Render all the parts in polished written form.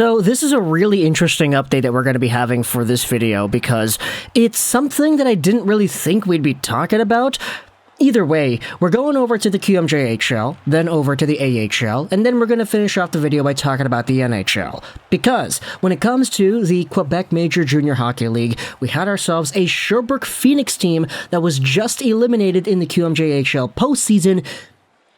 So this is a really interesting update that we're going to be having for this video because it's something that I didn't really think we'd be talking about. Either way, we're going over to the QMJHL, then over to the AHL, and then we're going to finish off the video by talking about the NHL. Because when it comes to the Quebec Major Junior Hockey League, we had ourselves a Sherbrooke Phoenix team that was just eliminated in the QMJHL postseason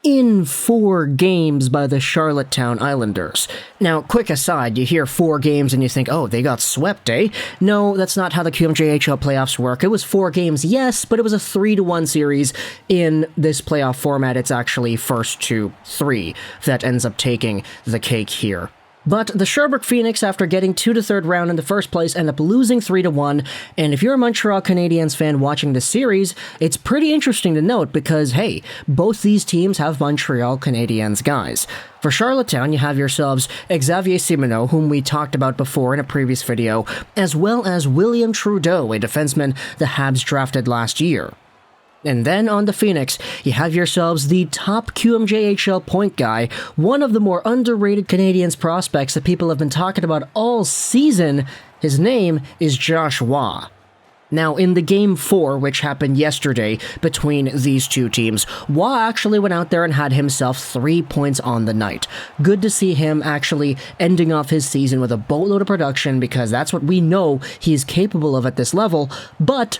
in 4 games by the Charlottetown Islanders. Now, quick aside, you hear 4 games and you think, oh, they got swept, eh? No, that's not how the QMJHL playoffs work. It was 4 games, yes, but it was a 3-1 series. In this playoff format, it's actually first to 3 that ends up taking the cake here. But the Sherbrooke Phoenix, after getting to the third round in the first place, end up losing 3-1, and if you're a Montreal Canadiens fan watching this series, it's pretty interesting to note because, hey, both these teams have Montreal Canadiens guys. For Charlottetown, you have yourselves Xavier Simoneau, whom we talked about before in a previous video, as well as William Trudeau, a defenseman the Habs drafted last year. And then on the Phoenix, you have yourselves the top QMJHL point guy, one of the more underrated Canadiens prospects that people have been talking about all season. His name is Josh Waugh. Now, in the Game 4, which happened yesterday between these two teams, Waugh actually went out there and had himself 3 points on the night. Good to see him actually ending off his season with a boatload of production because that's what we know he's capable of at this level, but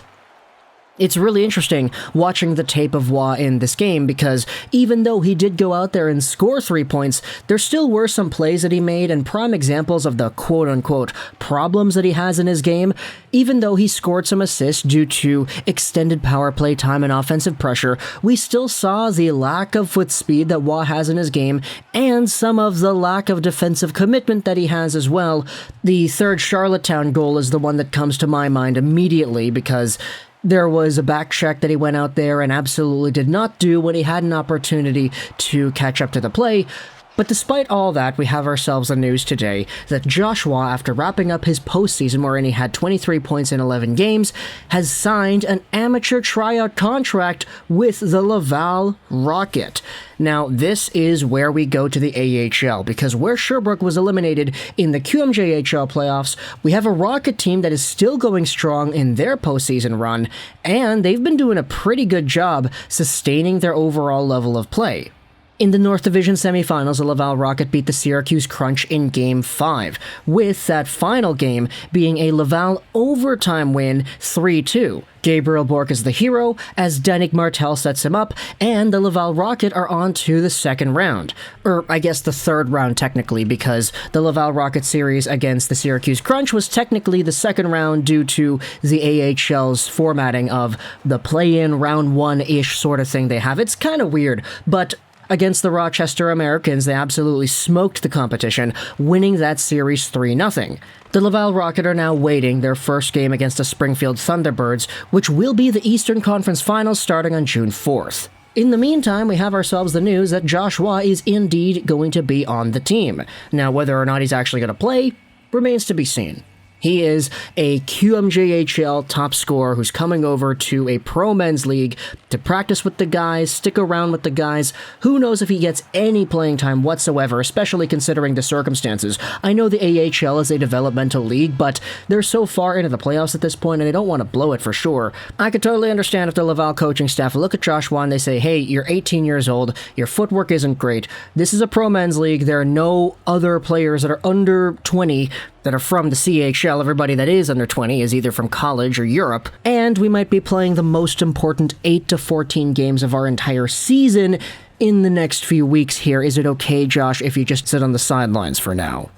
it's really interesting watching the tape of Waugh in this game because even though he did go out there and score 3 points, there still were some plays that he made and prime examples of the quote-unquote problems that he has in his game. Even though he scored some assists due to extended power play time and offensive pressure, we still saw the lack of foot speed that Waugh has in his game and some of the lack of defensive commitment that he has as well. The third Charlottetown goal is the one that comes to my mind immediately because there was a back check that he went out there and absolutely did not do when he had an opportunity to catch up to the play. But despite all that, we have ourselves a news today that Josh Waugh, after wrapping up his postseason wherein he had 23 points in 11 games, has signed an amateur tryout contract with the Laval Rocket. Now, this is where we go to the AHL, because where Sherbrooke was eliminated in the QMJHL playoffs, we have a Rocket team that is still going strong in their postseason run, and they've been doing a pretty good job sustaining their overall level of play. In the North Division semifinals, the Laval Rocket beat the Syracuse Crunch in Game 5, with that final game being a Laval overtime win 3-2. Gabriel Bourque is the hero, as Danik Martel sets him up, and the Laval Rocket are on to the second round. Or, I guess the third round technically, because the Laval Rocket series against the Syracuse Crunch was technically the second round due to the AHL's formatting of the play-in round 1-ish sort of thing they have. It's kind of weird, but against the Rochester Americans, they absolutely smoked the competition, winning that series 3-0. The Laval Rocket are now waiting their first game against the Springfield Thunderbirds, which will be the Eastern Conference Finals starting on June 4th. In the meantime, we have ourselves the news that Josh Waugh is indeed going to be on the team. Now, whether or not he's actually going to play remains to be seen. He is a QMJHL top scorer who's coming over to a pro men's league to practice with the guys, stick around with the guys. Who knows if he gets any playing time whatsoever, especially considering the circumstances. I know the AHL is a developmental league, but they're so far into the playoffs at this point, and they don't want to blow it for sure. I could totally understand if the Laval coaching staff look at Josh Waugh and they say, hey, you're 18 years old, your footwork isn't great. This is a pro men's league. There are no other players that are under 20 that are from the CHL. Everybody that is under 20 is either from college or Europe, and we might be playing the most important 8 to 14 games of our entire season in the next few weeks here. Is it okay, Josh, if you just sit on the sidelines for now?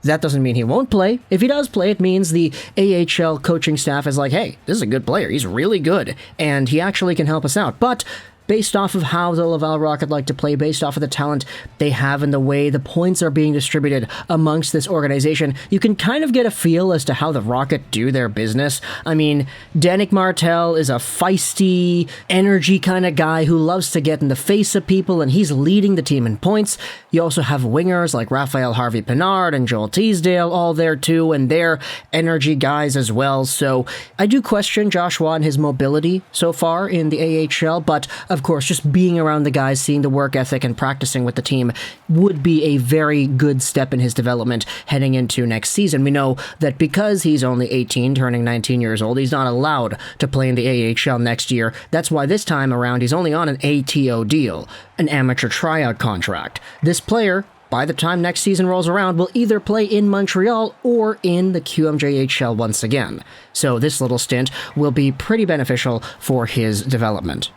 That doesn't mean he won't play. If he does play, it means the AHL coaching staff is like, hey, this is a good player. He's really good, and he actually can help us out. But based off of how the Laval Rocket like to play, based off of the talent they have and the way the points are being distributed amongst this organization, you can kind of get a feel as to how the Rocket do their business. I mean, Danik Martel is a feisty, energy kind of guy who loves to get in the face of people, and he's leading the team in points. You also have wingers like Raphael Harvey-Pinard and Joel Teasdale all there too, and they're energy guys as well. So I do question Josh Waugh and his mobility so far in the AHL, but Of course, just being around the guys, seeing the work ethic, and practicing with the team would be a very good step in his development heading into next season. We know that because he's only 18, turning 19 years old, he's not allowed to play in the AHL next year. That's why this time around he's only on an ATO deal, an Amateur Tryout Contract. This player, by the time next season rolls around, will either play in Montreal or in the QMJHL once again. So this little stint will be pretty beneficial for his development.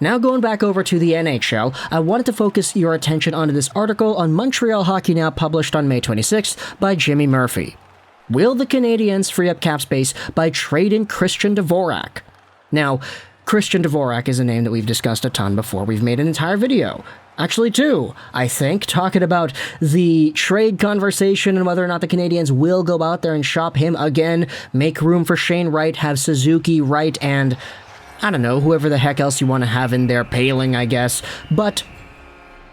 Now going back over to the NHL, I wanted to focus your attention onto this article on Montreal Hockey Now published on May 26th by Jimmy Murphy. Will the Canadiens free up cap space by trading Christian Dvorak? Now, Christian Dvorak is a name that we've discussed a ton before. We've made an entire video. Actually, two, I think, talking about the trade conversation and whether or not the Canadiens will go out there and shop him again, make room for Shane Wright, have Suzuki, Wright, and, I don't know, whoever the heck else you want to have in there, Paling, I guess. But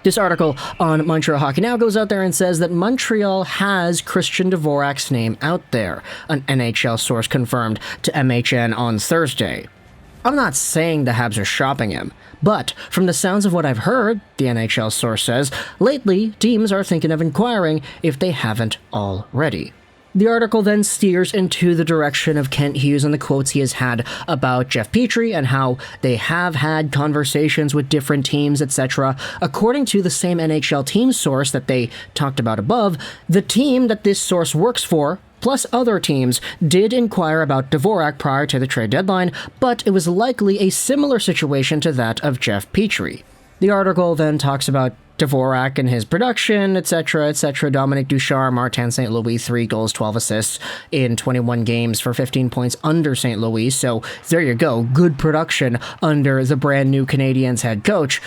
this article on Montreal Hockey Now goes out there and says that Montreal has Christian Dvorak's name out there, an NHL source confirmed to MHN on Thursday. I'm not saying the Habs are shopping him, but from the sounds of what I've heard, the NHL source says, lately teams are thinking of inquiring if they haven't already. The article then steers into the direction of Kent Hughes and the quotes he has had about Jeff Petrie and how they have had conversations with different teams, etc. According to the same NHL team source that they talked about above, the team that this source works for, plus other teams, did inquire about Dvorak prior to the trade deadline, but it was likely a similar situation to that of Jeff Petrie. The article then talks about Dvorak and his production, etc., etc. Dominic Ducharme, Martin St. Louis, 3 goals, 12 assists in 21 games for 15 points under St. Louis. So there you go, good production under the brand new Canadiens head coach.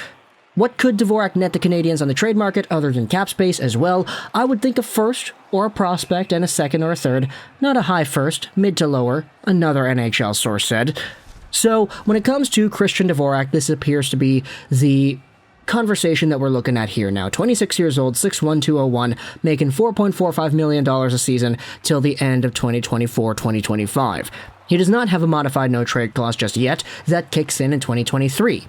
What could Dvorak net the Canadiens on the trade market other than cap space as well? I would think a first or a prospect and a second or a third, not a high first, mid to lower, another NHL source said. So when it comes to Christian Dvorak, this appears to be the conversation that we're looking at here now. 26 years old, 6'1", 201, making $4.45 million a season till the end of 2024-2025. He does not have a modified no-trade clause just yet. That kicks in 2023.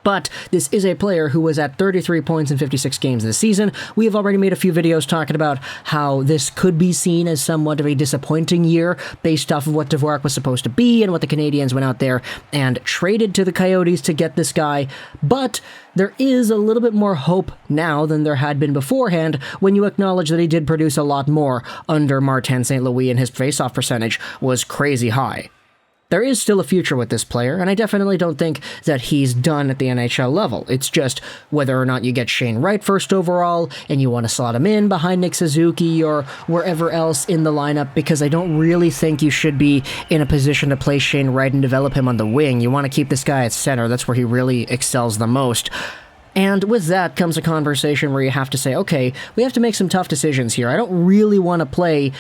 But this is a player who was at 33 points in 56 games this season. We have already made a few videos talking about how this could be seen as somewhat of a disappointing year based off of what Dvorak was supposed to be and what the Canadiens went out there and traded to the Coyotes to get this guy. But there is a little bit more hope now than there had been beforehand when you acknowledge that he did produce a lot more under Martin St. Louis and his faceoff percentage was crazy high. There is still a future with this player, and I definitely don't think that he's done at the NHL level. It's just whether or not you get Shane Wright first overall, and you want to slot him in behind Nick Suzuki or wherever else in the lineup, because I don't really think you should be in a position to play Shane Wright and develop him on the wing. You want to keep this guy at center. That's where he really excels the most. And with that comes a conversation where you have to say, okay, we have to make some tough decisions here. I don't really want to play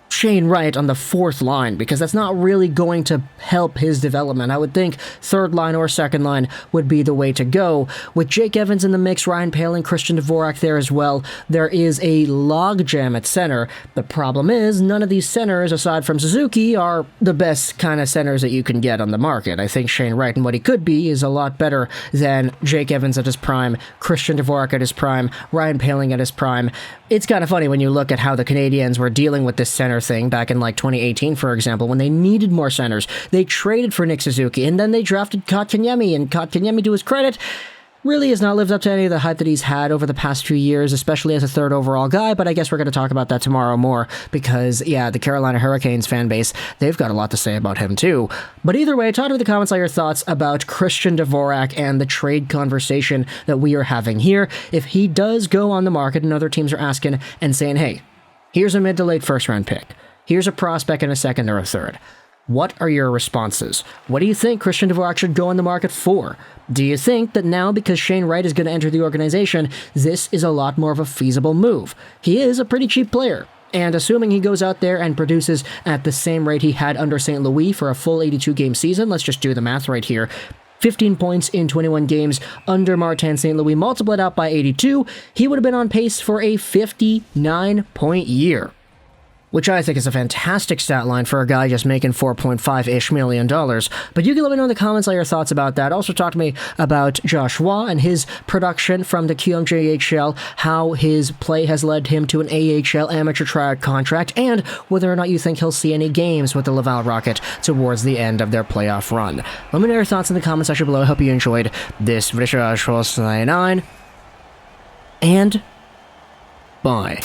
Shane Wright on the fourth line, because that's not really going to help his development. I would think third line or second line would be the way to go. With Jake Evans in the mix, Ryan Paling, Christian Dvorak there as well, there is a logjam at center. The problem is, none of these centers, aside from Suzuki, are the best kind of centers that you can get on the market. I think Shane Wright and what he could be is a lot better than Jake Evans at his prime, Christian Dvorak at his prime, Ryan Paling at his prime. It's kind of funny when you look at how the Canadiens were dealing with this center thing back in like 2018, for example, when they needed more centers. They traded for Nick Suzuki, and then they drafted Kotkaniemi, and Kotkaniemi, to his credit, really has not lived up to any of the hype that he's had over the past few years, especially as a third overall guy, but I guess we're going to talk about that tomorrow more, because, yeah, the Carolina Hurricanes fan base, they've got a lot to say about him too. But either way, talk to me in the comments all your thoughts about Christian Dvorak and the trade conversation that we are having here. If he does go on the market and other teams are asking and saying, hey, here's a mid to late first round pick, here's a prospect in a second or a third. What are your responses? What do you think Christian Dvorak should go on the market for? Do you think that now, because Shane Wright is going to enter the organization, this is a lot more of a feasible move? He is a pretty cheap player, and assuming he goes out there and produces at the same rate he had under St. Louis for a full 82-game season, let's just do the math right here, 15 points in 21 games under Martin St. Louis, multiplied out by 82, he would have been on pace for a 59-point year. which I think is a fantastic stat line for a guy just making $4.5-ish million. But you can let me know in the comments all your thoughts about that. Also talk to me about Joshua and his production from the QMJHL, how his play has led him to an AHL Amateur Tryout Contract, and whether or not you think he'll see any games with the Laval Rocket towards the end of their playoff run. Let me know your thoughts in the comment section below. I hope you enjoyed this video. And bye.